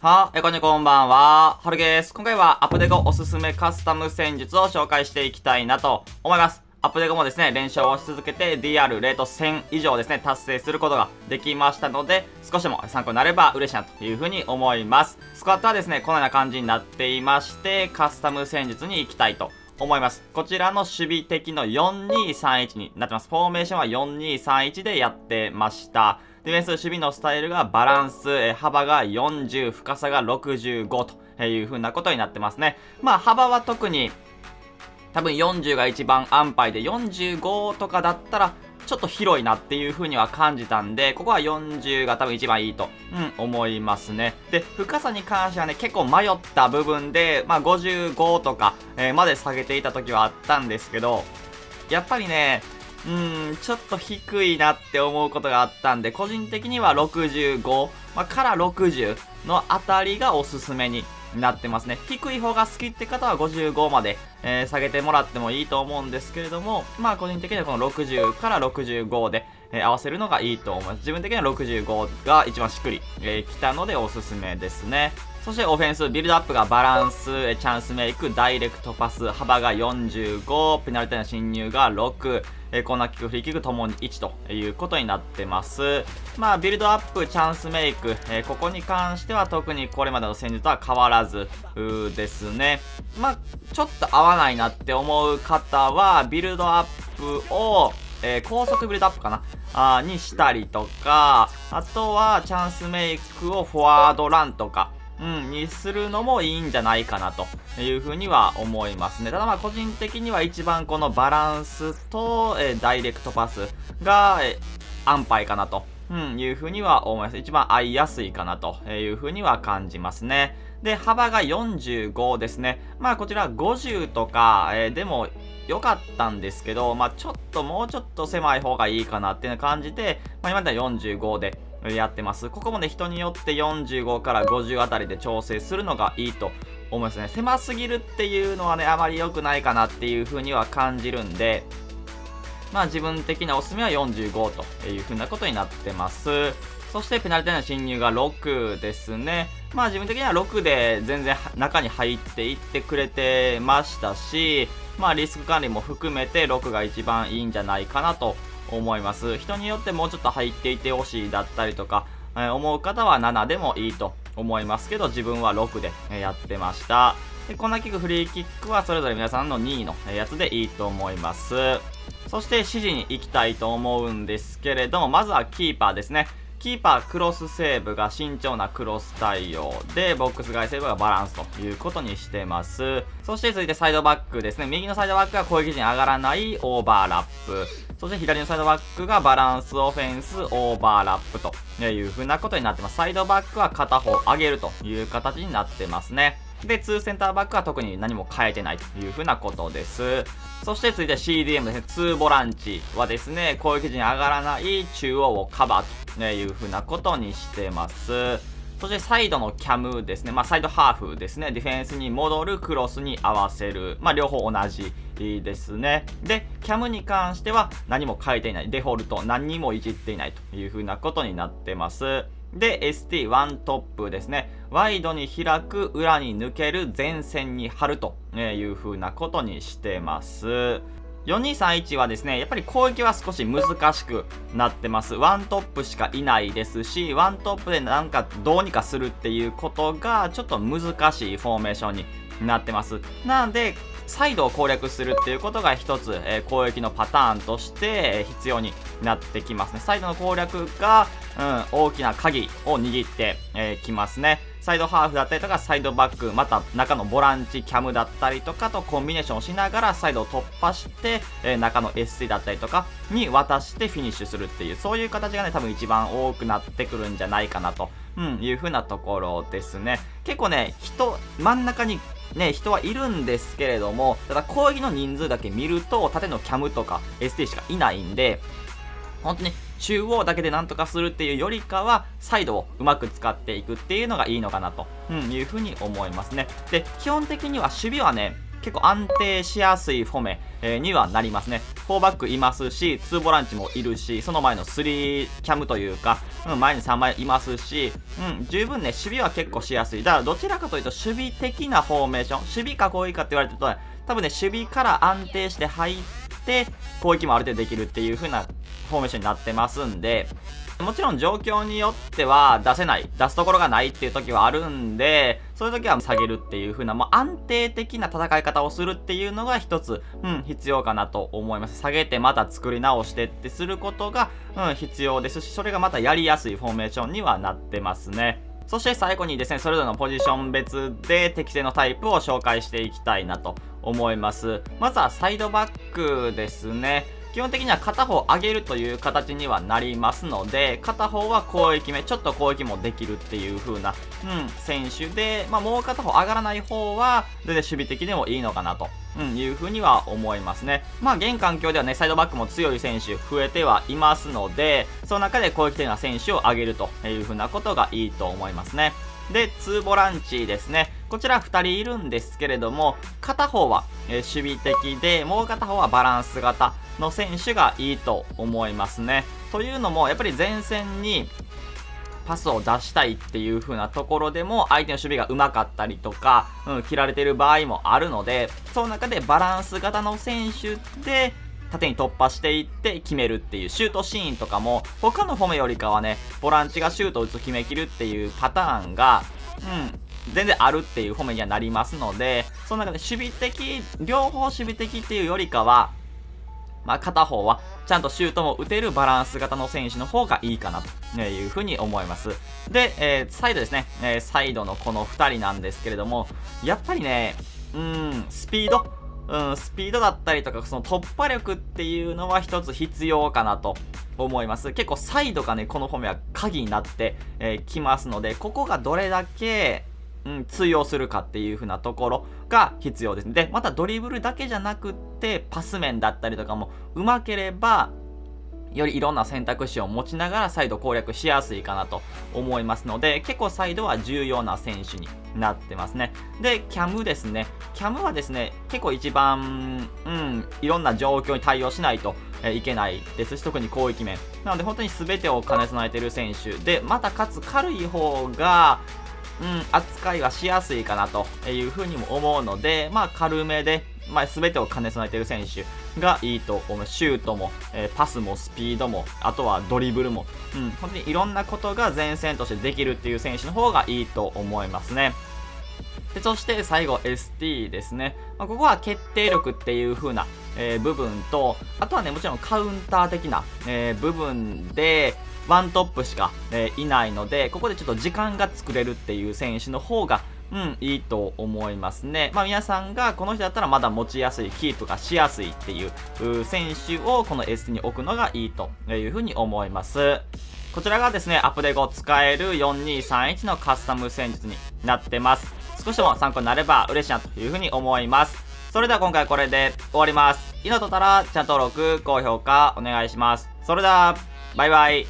こんにちは、こんばんは。はるです。今回はアップデートおすすめカスタム戦術を紹介していきたいなと思います。アップデートもですね、連勝をし続けて DR レート1000以上ですね、達成することができましたので、少しでも参考になれば嬉しいなというふうに思います。スクワットはですね、このような感じになっていまして、カスタム戦術に行きたいと思います。こちらの守備的の4231になってます。フォーメーションは4231でやってました。ディフェンス守備のスタイルがバランス、幅が40、深さが65という風なことになってますね。まあ幅は特に多分40が一番安牌で45とかだったらちょっと広いなっていう風には感じたんで、ここは40が多分一番いいと、思いますね。で、深さに関してはね、結構迷った部分で、まあ55とか、まで下げていた時はあったんですけど、やっぱりね、ちょっと低いなって思うことがあったんで、個人的には65、から60のあたりがおすすめになってますね。低い方が好きって方は55まで、下げてもらってもいいと思うんですけれども、まあ個人的にはこの60から65で、合わせるのがいいと思います。自分的には65が一番しっくり、きたのでおすすめですね。そしてオフェンス、ビルドアップがバランス、チャンスメイク、ダイレクトパス、幅が45、ペナルティの侵入が6、コーナーキック、フリーキックともに1ということになってます。まあ、ビルドアップ、チャンスメイク、ここに関しては特にこれまでの戦術とは変わらずですね。まあ、ちょっと合わないなって思う方は、ビルドアップを、高速ビルドアップかなにしたりとか、あとはチャンスメイクをフォワードランとか、にするのもいいんじゃないかなというふうには思いますね。ただまあ個人的には一番このバランスと、ダイレクトパスが、安牌かなと、いうふうには思います。一番合いやすいかなというふうには感じますね。で、幅が45ですね。まあこちら50とか、でも良かったんですけど、まあもうちょっと狭い方がいいかなっていう感じで、まあ今までは45で、やってます。ここもね、人によって45から50あたりで調整するのがいいと思いますね。狭すぎるっていうのはね、あまり良くないかなっていう風には感じるんで、まあ自分的なおすすめは45という風なことになってます。そしてペナルティの侵入が6ですね。まあ自分的には6で全然中に入っていってくれてましたし、まあリスク管理も含めて6が一番いいんじゃないかなと思います。人によってもうちょっと入っていてほしいだったりとか、思う方は7でもいいと思いますけど、自分は6でやってました。で、コーナーキック、フリーキックはそれぞれ皆さんの2位のやつでいいと思います。そして指示に行きたいと思うんですけれども、まずはキーパーですね。キーパークロスセーブが慎重なクロス対応で、ボックス外セーブがバランスということにしてます。そして続いてサイドバックですね。右のサイドバックが攻撃時に上がらないオーバーラップ。そして左のサイドバックがバランスオフェンスオーバーラップという風なことになってます。サイドバックは片方上げるという形になってますね。で、2センターバックは特に何も変えてないという風なことです。そして続いて CDM ですね。2ボランチはですね、攻撃時に上がらない中央をカバーという風なことにしてます。そしてサイドのキャムですね。まあサイドハーフですね。ディフェンスに戻るクロスに合わせる。まあ両方同じですね。で、キャムに関しては何も変えていない。デフォルト何にもいじっていないという風なことになってます。で、ST ワントップですね。ワイドに開く、裏に抜ける、前線に張るという風なことにしてます。4231はですね、やっぱり攻撃は少し難しくなってます。ワントップしかいないですし、ワントップでなんかどうにかするっていうことがちょっと難しいフォーメーションになってます。なので、サイドを攻略するっていうことが一つ、攻撃のパターンとして、必要になってきますね。サイドの攻略が、大きな鍵を握ってきますね。サイドハーフだったりとか、サイドバック、また中のボランチ、キャムだったりとかとコンビネーションをしながらサイドを突破して、中の SC だったりとかに渡してフィニッシュするっていう、そういう形がね、多分一番多くなってくるんじゃないかなと、いう風なところですね。結構ね、真ん中にね、人はいるんですけれども、ただ攻撃の人数だけ見ると、縦のキャムとか ST しかいないんで、本当に中央だけでなんとかするっていうよりかは、サイドをうまく使っていくっていうのがいいのかなと、いうふうに思いますね。で、基本的には守備はね、結構安定しやすいフォメ、にはなりますね。4バックいますし、2ボランチもいるし、その前の3キャムというか、前に3枚いますし、十分ね、守備は結構しやすい。だからどちらかというと、守備的なフォーメーション、守備か攻撃かって言われてると、多分ね、守備から安定して入って、攻撃もある程度できるっていう風なフォーメーションになってますんで、もちろん状況によっては出すところがないっていう時はあるんで、そういう時は下げるっていう風な、もう安定的な戦い方をするっていうのが一つ、必要かなと思います。下げてまた作り直してってすることが、必要ですし、それがまたやりやすいフォーメーションにはなってますね。そして最後にですね、それぞれのポジション別で適正のタイプを紹介していきたいなと思います。まずはサイドバックですね。基本的には片方上げるという形にはなりますので、片方は攻撃目、ちょっと攻撃もできるっていう風な、選手で、もう片方上がらない方は、全然守備的でもいいのかなと、いう風には思いますね。現環境ではね、サイドバックも強い選手増えてはいますので、その中で攻撃的な選手を上げるという風なことがいいと思いますね。で、2ボランチですね。こちら2人いるんですけれども、片方は、守備的で、もう片方はバランス型の選手がいいと思いますね。というのも、やっぱり前線にパスを出したいっていう風なところでも、相手の守備が上手かったりとか、切られてる場合もあるので、その中でバランス型の選手で、縦に突破していって決めるっていうシュートシーンとかも他のフォメよりかはね、ボランチがシュートを打つ決めきるっていうパターンが全然あるっていうフォメにはなりますので、その中で守備的、両方守備的っていうよりかは、片方はちゃんとシュートも打てるバランス型の選手の方がいいかなというふうに思います。で、サイドですね、サイドのこの2人なんですけれども、やっぱりね、スピードだったりとか、その突破力っていうのは一つ必要かなと思います。結構サイドがね、このフォメは鍵になってきますので、ここがどれだけ、通用するかっていう風なところが必要ですね。で、またドリブルだけじゃなくって、パス面だったりとかも上手ければ、よりいろんな選択肢を持ちながらサイド攻略しやすいかなと思いますので、結構サイドは重要な選手になってますね。で、キャムですね。キャムはですね、結構一番、いろんな状況に対応しないといけないですし、特に攻撃面。なので本当に全てを兼ね備えている選手で、またかつ軽い方が、扱いはしやすいかなというふうにも思うので、軽めで、全てを兼ね備えている選手がいいと思う。シュートも、パスもスピードも、あとはドリブルも、本当にいろんなことが前線としてできるっていう選手の方がいいと思いますね。で、そして最後 ST ですね。ここは決定力っていう風な、部分と、あとはね、もちろんカウンター的な、部分で、ワントップしか、いないので、ここでちょっと時間が作れるっていう選手の方が、いいと思いますね。皆さんがこの人だったらまだ持ちやすい、キープがしやすいっていう選手をこの ST に置くのがいいという風に思います。こちらがですね、アップデートを使える4231のカスタム戦術になってます。少しでも参考になれば嬉しいなという風に思います。それでは今回これで終わります。いいのとったらチャンネル登録、高評価お願いします。それでは、バイバイ。